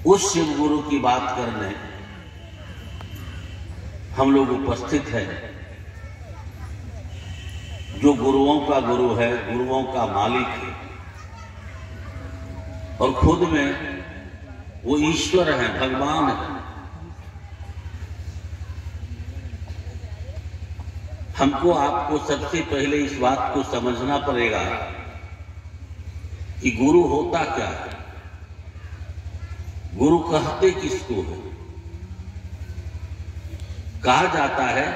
उस शिव गुरु की बात करने हम लोग उपस्थित हैं, जो गुरुओं का गुरु है, गुरुओं का मालिक है और खुद में वो ईश्वर है, भगवान है। हमको आपको सबसे पहले इस बात को समझना पड़ेगा कि गुरु होता क्या है, गुरु कहते किसको है। कहा जाता है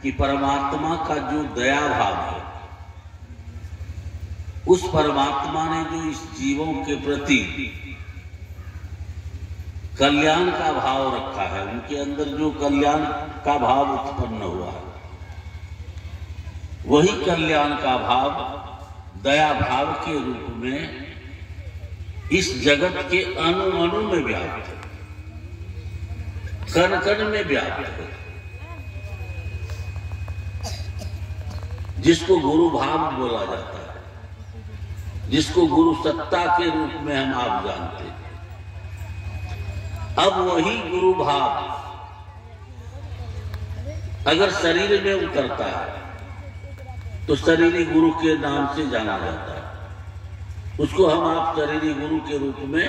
कि परमात्मा का जो दया भाव है, उस परमात्मा ने जो इस जीवों के प्रति कल्याण का भाव रखा है, उनके अंदर जो कल्याण का भाव उत्पन्न हुआ है, वही कल्याण का भाव दया भाव के रूप में इस जगत के अणु अणु में व्याप्त है, कण कण में व्याप्त है, जिसको गुरु भाव बोला जाता है, जिसको गुरु सत्ता के रूप में हम आप जानते हैं। अब वही गुरु भाव अगर शरीर में उतरता है तो शरीरी गुरु के नाम से जाना जाता है। उसको हम आप शरीरी गुरु के रूप में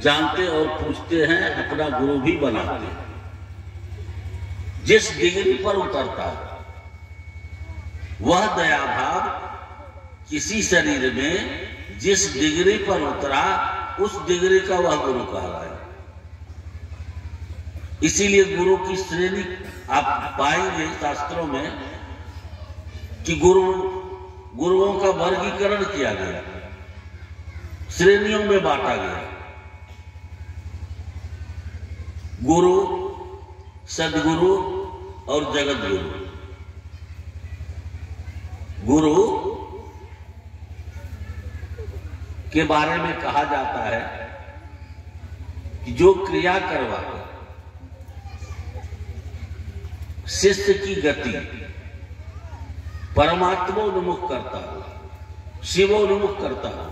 जानते और पूछते हैं, अपना गुरु भी बनाते हैं। जिस डिग्री पर उतरता है वह दया भाव किसी शरीर में जिस डिग्री पर उतरा, उस डिग्री का वह गुरु कहलाए। इसीलिए गुरु की श्रेणी आप पाएंगे शास्त्रों में कि गुरुओं का वर्गीकरण किया गया, श्रेणियों में बांटा गया। गुरु, सदगुरु और जगत गुरु। गुरु के बारे में कहा जाता है कि जो क्रिया करवाकर शिष्य की गति परमात्मोन्मुख करता हो, शिवोन्मुख करता हो,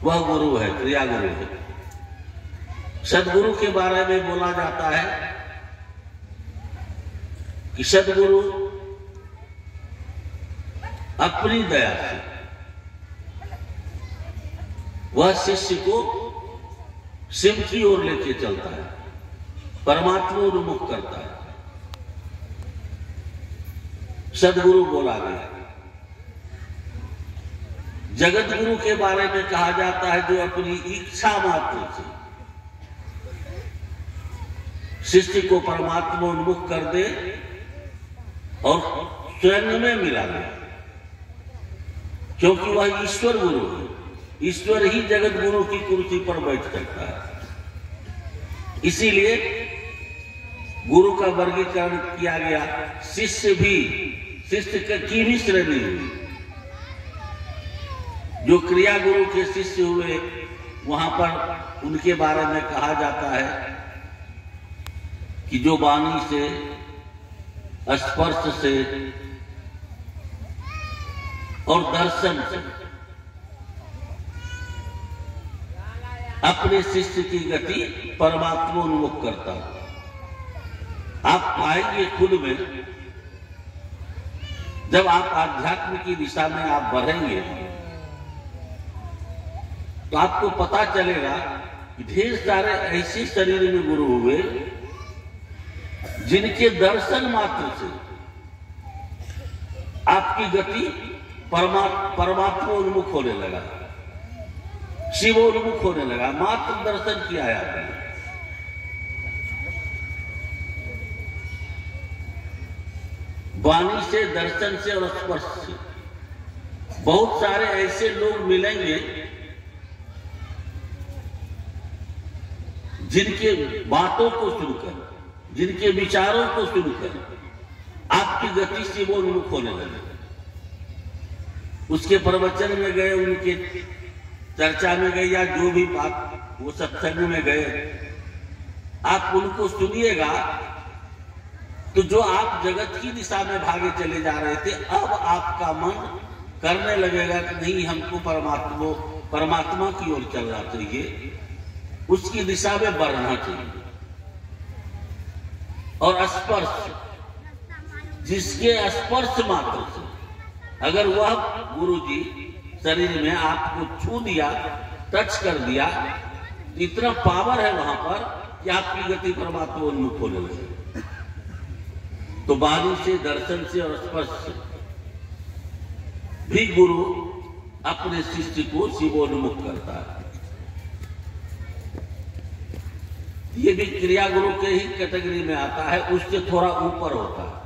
वह गुरु है, क्रिया गुरु है। सदगुरु के बारे में बोला जाता है कि सदगुरु अपनी दया से वह शिष्य को शिव की ओर लेके चलता है, परमात्मोन्मुख करता है। सदगुरु बोला गया। जगत गुरु के बारे में कहा जाता है जो अपनी इच्छा मात्र से शिष्य को परमात्मोन्मुख कर दे और स्वयं में मिला दे, क्योंकि वह ईश्वर गुरु है। ईश्वर ही जगत गुरु की कुर्सी पर बैठ सकता है। इसीलिए गुरु का वर्गीकरण किया गया। शिष्य की भी श्रेणी हुई। जो क्रिया गुरु के शिष्य हुए, वहां पर उनके बारे में कहा जाता है कि जो वाणी से, स्पर्श से और दर्शन से अपने शिष्य की गति परमात्मोन्मुख करता है। आप पाएंगे खुद में, जब आप आध्यात्म की दिशा में आप बढ़ेंगे तो आपको पता चलेगा कि ढेर सारे ऐसे शरीर में गुरु हुए जिनके दर्शन मात्र से आपकी गति परमात्मोन्मुख होने लगा, शिवोन्मुख होने लगा। मात्र दर्शन किया है आपने। वाणी से, दर्शन से और स्पर्श से बहुत सारे ऐसे लोग मिलेंगे जिनके बातों को सुनकर, जिनके विचारों को सुनकर आपकी गति से वो उन्मुख होने लगे। उसके प्रवचन में गए, उनके चर्चा में गए, या जो भी बात वो सत्संग में गए, आप उनको सुनिएगा तो जो आप जगत की दिशा में भागे चले जा रहे थे, अब आपका मन करने लगेगा कि नहीं, हमको परमात्मा की ओर चलना चाहिए। उसकी दिशा में बढ़ना चाहिए। और स्पर्श, जिसके स्पर्श मात्र से अगर वह गुरुजी शरीर में आपको छू दिया, टच कर दिया, इतना पावर है वहां पर कि आपकी गति परमात्मा उन्मुख होने लगे। तो वाणी से, दर्शन से और स्पर्श से भी गुरु अपने शिष्य को शिवोन्मुख करता है। ये भी क्रिया गुरु के ही कैटेगरी में आता है, उससे थोड़ा ऊपर होता है।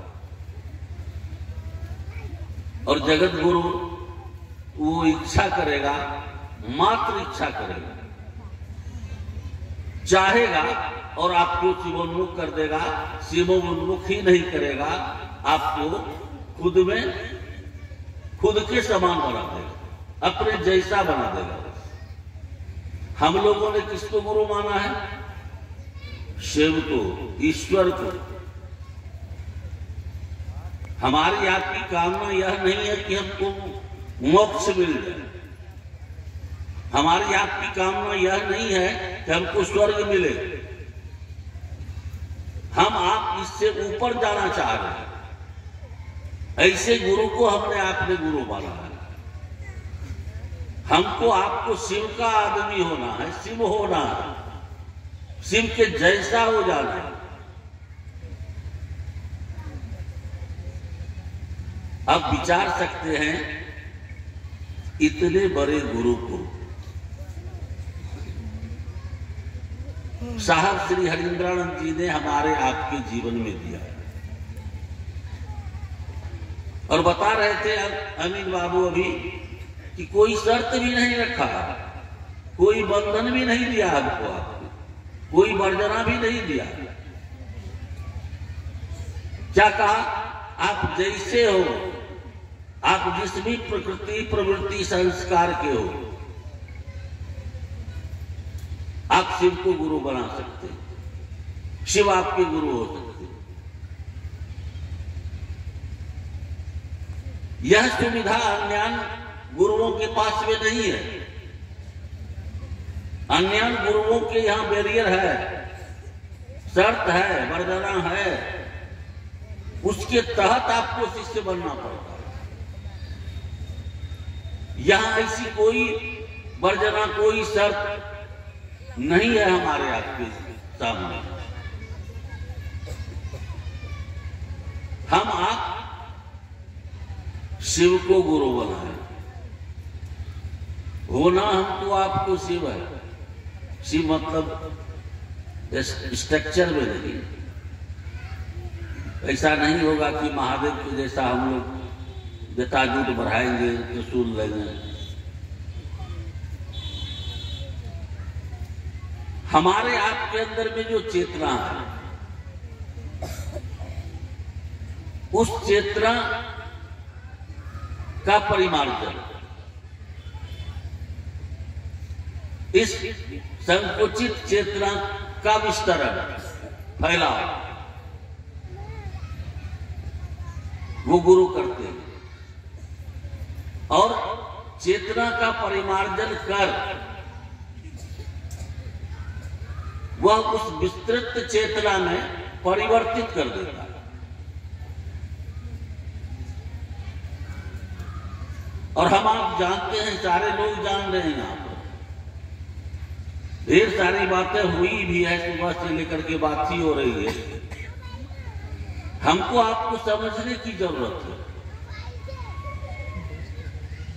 और जगत गुरु वो इच्छा करेगा, मात्र इच्छा करेगा, चाहेगा और आपको शिवोन्मुख कर देगा। शिवोन्मुख ही नहीं करेगा, आपको खुद में खुद के समान बना देगा, अपने जैसा बना देगा। हम लोगों ने किसको गुरु माना है? शिव को, ईश्वर को। हमारी आपकी कामना यह नहीं है कि हमको मोक्ष मिल जाए, हमारी आपकी कामना यह नहीं है कि हमको स्वर्ग मिले। हम आप इससे ऊपर जाना चाह रहे हैं। ऐसे गुरु को हमने आपने गुरु माना है। हमको आपको शिव का आदमी होना है, शिव होना है, शिव के जैसा हो जाना है। आप विचार सकते हैं, इतने बड़े गुरु को साहब श्री हरिंद्रानंद जी ने हमारे आपके जीवन में दिया। और बता रहे थे अमीन बाबू अभी कि कोई शर्त भी नहीं रखा, कोई बंधन भी नहीं दिया हमको, आपको कोई वर्जना भी नहीं दिया। क्या कहा? आप जैसे हो, आप जिस भी प्रकृति प्रवृत्ति संस्कार के हो, आप शिव को गुरु बना सकते, शिव आपके गुरु हो सकते। यह सुविधा अन्य गुरुओं के पास में नहीं है। अन्य गुरुओं के यहां बैरियर है, शर्त है, वरदाना है, उसके तहत आपको शिष्य बनना पड़ता है। यहां ऐसी कोई वर्जना, कोई शर्त नहीं है हमारे आपके सामने। हम आप शिव को गुरु बनाए, होना हमको आपको शिव है। शिव मतलब स्ट्रक्चर में नहीं, ऐसा नहीं होगा कि महादेव के जैसा हम लोग जटाजूट बढ़ाएंगे तो सुन लेंगे। हमारे आपके अंदर में जो चेतना है, उस चेतना का परिमार्जन, इस संकुचित चेतना का विस्तरण, फैलाव, वो गुरु करते हैं। और चेतना का परिमार्जन कर वह उस विस्तृत चेतना में परिवर्तित कर देता है। और हम आप जानते हैं, सारे लोग जान रहे हैं, यहाँ पर ढेर सारी बातें हुई भी है, सुबह से लेकर के बात ही हो रही है। हमको आपको समझने की जरूरत है।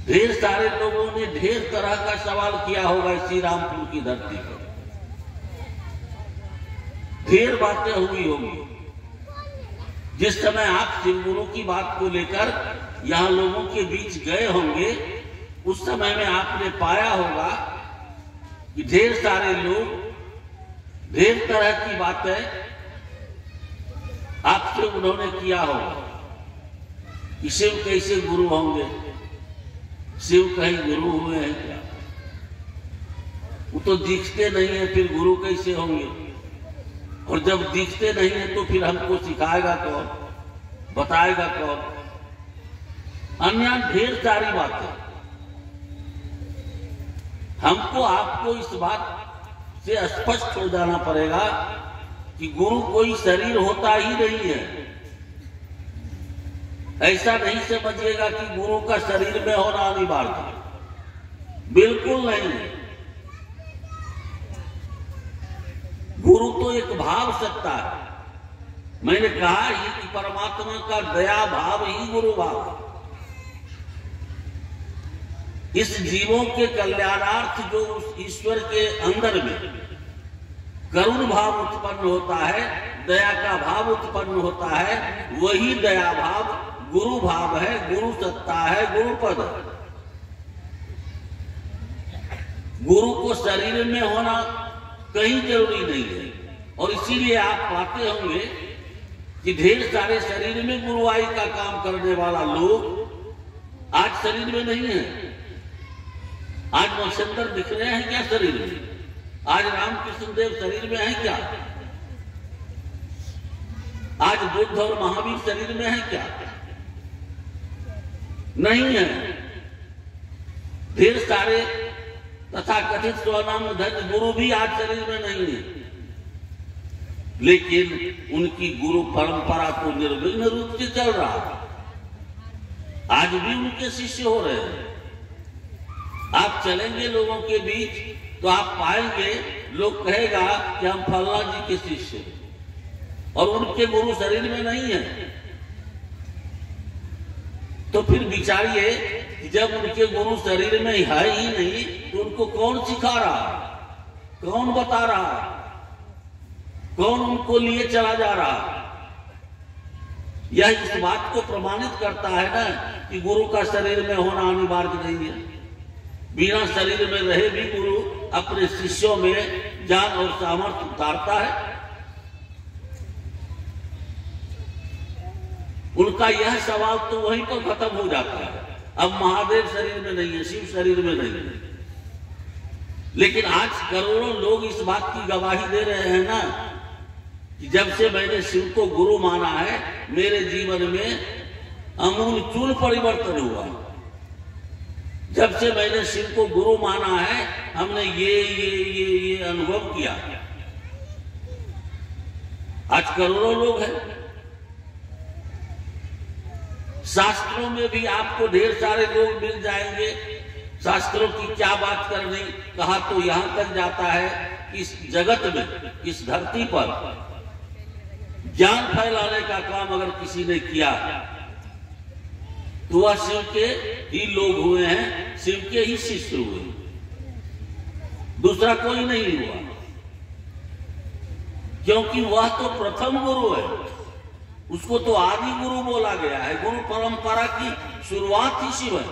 ढेर सारे लोगों ने ढेर तरह का सवाल किया होगा श्री रामपुर की धरती पर, ढेर बातें हुई होंगी। जिस समय आप शिव गुरु की बात को लेकर यहां लोगों के बीच गए होंगे, उस समय में आपने पाया होगा कि ढेर सारे लोग ढेर तरह की बातें आपसे उन्होंने किया होगा कि शिव कैसे गुरु होंगे, शिव कहीं गुरु हुए हैं क्या, वो तो दिखते नहीं है, फिर गुरु कैसे होंगे? और जब दिखते नहीं है तो फिर हमको सिखाएगा कौन, बताएगा कौन? अन्य ढेर सारी बातें। हमको आपको इस बात से स्पष्ट हो जाना पड़ेगा कि गुरु कोई शरीर होता ही नहीं है। ऐसा नहीं समझिएगा कि गुरु का शरीर में होना अनिवार्य है, बिल्कुल नहीं। गुरु तो एक भाव सत्ता है। मैंने कहा ही कि परमात्मा का दया भाव ही गुरु भाव है। इस जीवों के कल्याणार्थ जो उस ईश्वर के अंदर में करुण भाव उत्पन्न होता है, दया का भाव उत्पन्न होता है, वही दया भाव गुरु भाव है, गुरु सत्ता है, गुरु पद है। गुरु को शरीर में होना कहीं जरूरी नहीं है। और इसीलिए आप पाते होंगे कि ढेर सारे शरीर में गुरुवाई का काम करने वाला लोग आज शरीर में नहीं है। आज मौसंदर दिख रहे हैं क्या शरीर में? आज रामकृष्ण देव शरीर में है क्या? आज बुद्ध और महावीर शरीर में है क्या? नहीं है। ढेर सारे तथाकथित स्वनाम धन्य गुरु भी आज शरीर में नहीं है, लेकिन उनकी गुरु परंपरा तो निर्विघ्न रूप से चल रहा है। आज भी उनके शिष्य हो रहे हैं। आप चलेंगे लोगों के बीच तो आप पाएंगे लोग कहेगा कि हम फल्ला जी के शिष्य हैं, और उनके गुरु शरीर में नहीं है। तो फिर विचारिए, जब उनके गुरु शरीर में है ही नहीं तो उनको कौन सिखा रहा है, कौन बता रहा है, कौन उनको लिए चला जा रहा है? यह इस बात को प्रमाणित करता है ना कि गुरु का शरीर में होना अनिवार्य नहीं है। बिना शरीर में रहे भी गुरु अपने शिष्यों में जान और सामर्थ्य उतारता है। उनका यह सवाल तो वहीं पर खत्म हो जाता है। अब महादेव शरीर में नहीं है, शिव शरीर में नहीं है। लेकिन आज करोड़ों लोग इस बात की गवाही दे रहे हैं ना कि जब से मैंने शिव को गुरु माना है, मेरे जीवन में अमूल चूल परिवर्तन हुआ। जब से मैंने शिव को गुरु माना है, हमने ये अनुभव किया। आज करोड़ों लोग हैं। शास्त्रों में भी आपको ढेर सारे लोग मिल जाएंगे। शास्त्रों की क्या बात करनी, कहा तो यहां तक जाता है कि इस जगत में, इस धरती पर ज्ञान फैलाने का काम अगर किसी ने किया तो वह शिव के ही लोग हुए हैं, शिव के ही शिष्य हुए, दूसरा कोई नहीं हुआ। क्योंकि वह तो प्रथम गुरु है, उसको तो आदि गुरु बोला गया है। गुरु परंपरा की शुरुआत ही शिव है।